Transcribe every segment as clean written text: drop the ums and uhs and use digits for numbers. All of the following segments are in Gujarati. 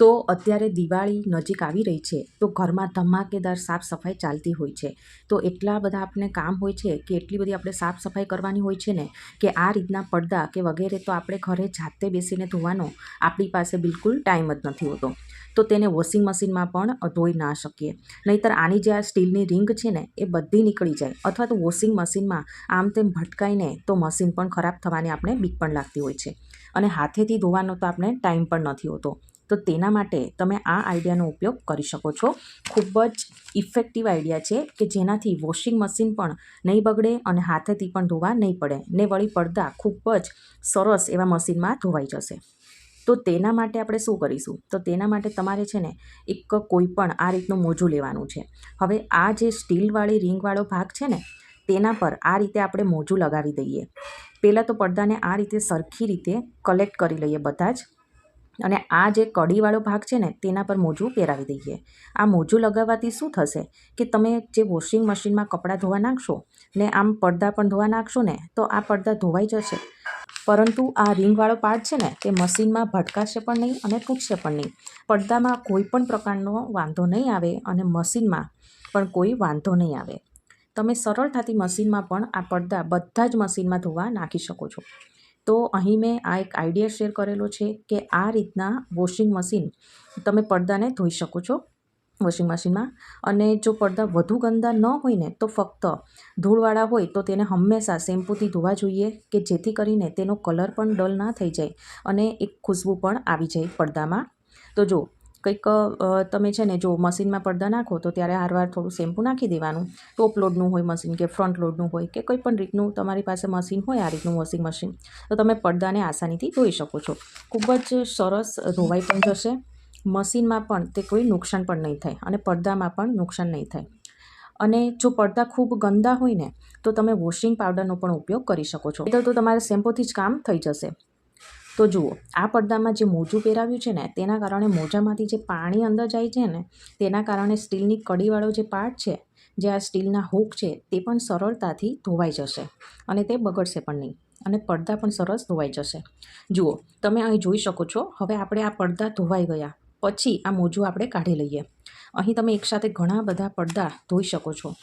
તો અત્યારે દિવાળી નજીક આવી રહી છે તો ઘરમાં ધમાકેદાર સાફ સફાઈ ચાલતી હોય છે। તો એટલા બધા આપણે કામ હોય છે કે એટલી બધી આપણે સાફ સફાઈ કરવાની હોય છે ને કે આ રીતના પડદા કે વગેરે તો આપણે ઘરે જાતે બેસીને ધોવાનો આપણી પાસે બિલકુલ ટાઈમ જ નથી હોતો। તો તેને વોશિંગ મશીનમાં પણ ધોઈ ના શકીએ, નહીંતર આની જે આ સ્ટીલની રિંગ છે ને એ બધી નીકળી જાય, અથવા તો વોશિંગ મશીનમાં આમ તેમ ભટકાઈને તો મશીન પણ ખરાબ થવાની આપણે બીક પણ લાગતી હોય છે, અને હાથેથી ધોવાનો તો આપણે ટાઈમ પણ નથી હોતો। તો તેના માટે તમે આ આઈડિયાનો ઉપયોગ કરી શકો છો। ખૂબ જ ઇફેક્ટિવ આઈડિયા છે કે જેનાથી વોશિંગ મશીન પણ નહીં બગડે અને હાથેથી પણ ધોવા નહીં પડે, ને વળી પડદા ખૂબ જ સરસ એવા મશીનમાં ધોવાઈ જશે। તો તેના માટે આપણે શું કરીશું, તો તેના માટે તમારે છે ને એક કોઈ પણ આ રીતનું મોજું લેવાનું છે। હવે આ જે સ્ટીલવાળી રિંગવાળો ભાગ છે ને તેના પર આ રીતે આપણે મોજું લગાવી દઈએ। પહેલાં તો પડદાને આ રીતે સરખી રીતે કલેક્ટ કરી લઈએ બધા જ, અને આ જે કડીવાળો ભાગ છે ને તેના પર મોજું પહેરાવી દઈએ। આ મોજું લગાવવાથી શું થશે કે તમે જે વોશિંગ મશીનમાં કપડાં ધોવા નાખશો ને આમ પડદા પણ ધોવા નાખશો ને તો આ પડદા ધોવાઈ જશે, પરંતુ આ રિંગવાળો પાર્ટ છે ને તે મશીનમાં ભટકાશે પણ નહીં અને તૂટશે પણ નહીં। પડદામાં કોઈ પણ પ્રકારનો વાંધો નહીં આવે અને મશીનમાં પણ કોઈ વાંધો નહીં આવે। તમે સરળતાથી મશીનમાં પણ આ પડદા બધા જ મશીનમાં ધોવા નાખી શકો છો। તો અહીં મેં આ એક આઈડિયા શેર કરેલો છે કે આ રીતના વોશિંગ મશીન તમે પડદાને ધોઈ શકો છો વોશિંગ મશીનમાં। અને જો પડદા વધુ ગંદા ન હોય ને તો ફક્ત ધૂળવાળા હોય તો તેને હંમેશા શેમ્પૂથી ધોવા જોઈએ, કે જેથી કરીને તેનો કલર પણ ડલ ના થઈ જાય અને એક ખુશ્બુ પણ આવી જાય પડદામાં। તો જો કંઈક તમે છે ને જો મશીનમાં પડદા નાખો તો ત્યારે હારવાર થોડું શેમ્પૂ નાખી દેવાનું, ટોપ લોડનું હોય મશીન કે ફ્રન્ટ લોડનું હોય કે કોઈ પણ રીતનું તમારી પાસે મશીન હોય આ રીતનું વોશિંગ મશીન, તો તમે પડદાને આસાનીથી ધોઈ શકો છો। ખૂબ જ સરસ ધોવાઈ પણ જશે, મશીનમાં પણ તે કોઈ નુકસાન પણ નહીં થાય અને પડદામાં પણ નુકસાન નહીં થાય। અને જો પડદા ખૂબ ગંદા હોય ને તો તમે વોશિંગ પાવડરનો પણ ઉપયોગ કરી શકો છો, તો તમારે શેમ્પૂથી જ કામ થઈ જશે। તો જુઓ, આ પડદામાં જે મોજું પહેરાવ્યું છે ને તેના કારણે મોજામાંથી જે પાણી અંદર જાય છે ને તેના કારણે સ્ટીલની કડીવાળો જે પાર્ટ છે, જે આ સ્ટીલના હૂક છે તે પણ સરળતાથી ધોવાઈ જશે અને તે બગડશે પણ નહીં, અને પડદા પણ સરસ ધોવાઈ જશે। જુઓ, તમે અહીં જોઈ શકો છો। હવે આપણે આ પડદા ધોવાઈ ગયા પછી આ મોજું આપણે કાઢી લઈએ। અહીં તમે એકસાથે ઘણા બધા પડદા ધોઈ શકો છો।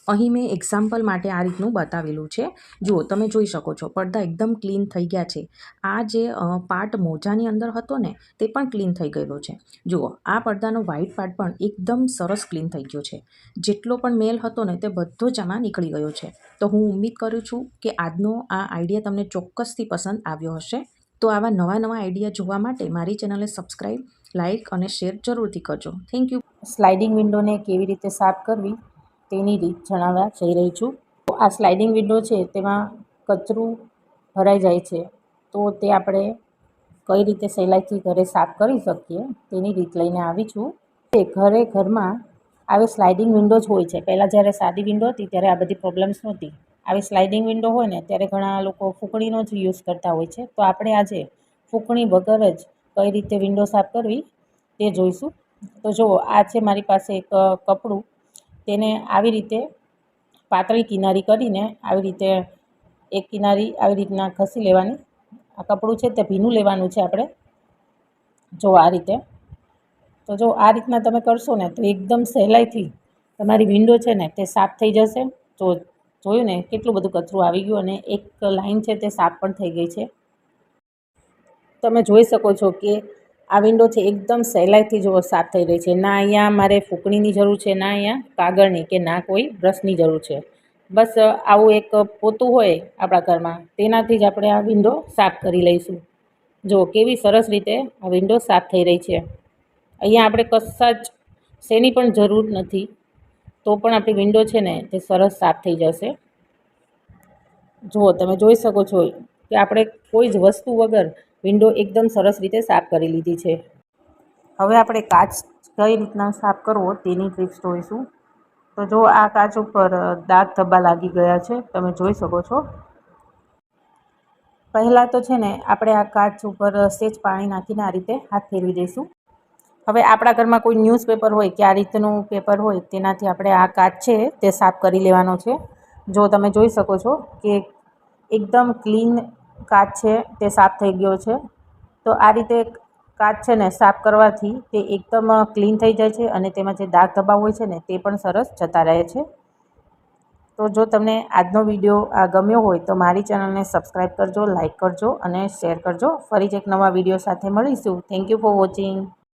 અહીં મેં એક્ઝામ્પલ માટે આ રીતનું બતાવેલું છે। જુઓ, તમે જોઈ શકો છો પડદા એકદમ ક્લીન થઈ ગયા છે। આ જે પાર્ટ મોજાની અંદર હતો ને તે પણ ક્લીન થઈ ગયેલો છે। જુઓ, આ પડદાનો વ્હાઇટ પાર્ટ પણ એકદમ સરસ ક્લીન થઈ ગયો છે। જેટલો પણ મેલ હતો ને તે બધો જ આમાં નીકળી ગયો છે। તો હું ઉમ્મીદ કરું છું કે આજનો આ આઈડિયા તમને ચોક્કસથી પસંદ આવ્યો હશે। તો આવા નવા આઈડિયા જોવા માટે મારી ચેનલને સબસ્ક્રાઈબ, લાઇક અને શેર જરૂરથી કરજો। Thank you. સ્લાઇડિંગ વિન્ડોને કેવી રીતે સાફ કરવી તેની રીત જણાવવા જઈ રહી છું। તો આ સ્લાઇડિંગ વિન્ડો છે તેમાં કચરું ભરાઈ જાય છે, તો તે આપણે કઈ રીતે સહેલાઈથી ઘરે સાફ કરી શકીએ તેની રીત લઈને આવી છું। તે ઘરમાં આવી સ્લાઇડિંગ વિન્ડો જ હોય છે। પહેલાં જ્યારે સાદી વિન્ડો હતી ત્યારે આ બધી પ્રોબ્લેમ્સ નહોતી। આવી સ્લાઇડિંગ વિન્ડો હોય ને ત્યારે ઘણા લોકો ફૂંકણીનો જ યુઝ કરતા હોય છે। તો આપણે આજે ફૂંકણી વગર જ કઈ રીતે વિન્ડો સાફ કરવી તે જોઈશું। તો જુઓ, આ છે મારી પાસે એક કપડું, તેને આવી રીતે પાતળી કિનારી કરીને આવી રીતે એક કિનારી આવી રીતના ઘસી લેવાની। આ કપડું છે તે ભીનું લેવાનું છે આપણે, જો આ રીતે। તો જો આ રીતના તમે કરશો ને તો એકદમ સહેલાઈથી તમારી વિન્ડો છે ને તે સાફ થઈ જશે। તો જોયું ને કેટલું બધું કચરું આવી ગયું અને એક લાઈન છે તે સાફ પણ થઈ ગઈ છે। તમે જોઈ શકો છો કે આ વિન્ડો છે એકદમ સહેલાઈથી જો સાફ થઈ રહી છે। ના અહીંયા મારે ફૂંકણીની જરૂર છે, ના અહીંયા કાગળની, કે ના કોઈ બ્રશની જરૂર છે। બસ આવું એક પોતું હોય આપણા ઘરમાં તેનાથી જ આપણે આ વિન્ડો સાફ કરી લઈશું। જો કેવી સરસ રીતે આ વિન્ડો સાફ થઈ રહી છે। અહીંયા આપણે કશા જ શેની પણ જરૂર નથી, તો પણ આપણી વિન્ડો છે ને તે સરસ સાફ થઈ જશે। જુઓ, તમે જોઈ શકો છો કે આપણે કોઈ જ વસ્તુ વગર વિન્ડો એકદમ સરસ રીતે સાફ કરી લીધી છે। હવે આપણે કાચ કઈ રીતના સાફ કરવો તેની ટ્રીક્સ જોઈશું। તો જો આ કાચ ઉપર ડાઘ ધબ્બા લાગી ગયા છે, તમે જોઈ શકો છો। પહેલાં તો છે ને આપણે આ કાચ ઉપર સહેજ પાણી નાખીને આ રીતે હાથ ફેરવી દઈશું। હવે આપણા ઘરમાં કોઈ ન્યૂઝપેપર હોય કે આ રીતનું પેપર હોય તેનાથી આપણે આ કાચ છે તે સાફ કરી લેવાનો છે। જો તમે જોઈ શકો છો કે એકદમ ક્લીન કાચ છે તે સાફ થઈ ગયો છે। તો આ રીતે કાચ છે ને સાફ કરવાથી તે એકદમ ક્લીન થઈ જાય છે અને તેમાં જે ડાઘ ધબ્બા હોય છે ને તે પણ સરસ જતા રહે છે. તો જો તમને આજનો વિડીયો ગમ્યો હોય તો મારી ચેનલને સબસ્ક્રાઈબ કરજો, લાઇક કરજો અને શેર કરજો. ફરી જ એક નવા વિડીયો સાથે મળીશું. Thank you for watching.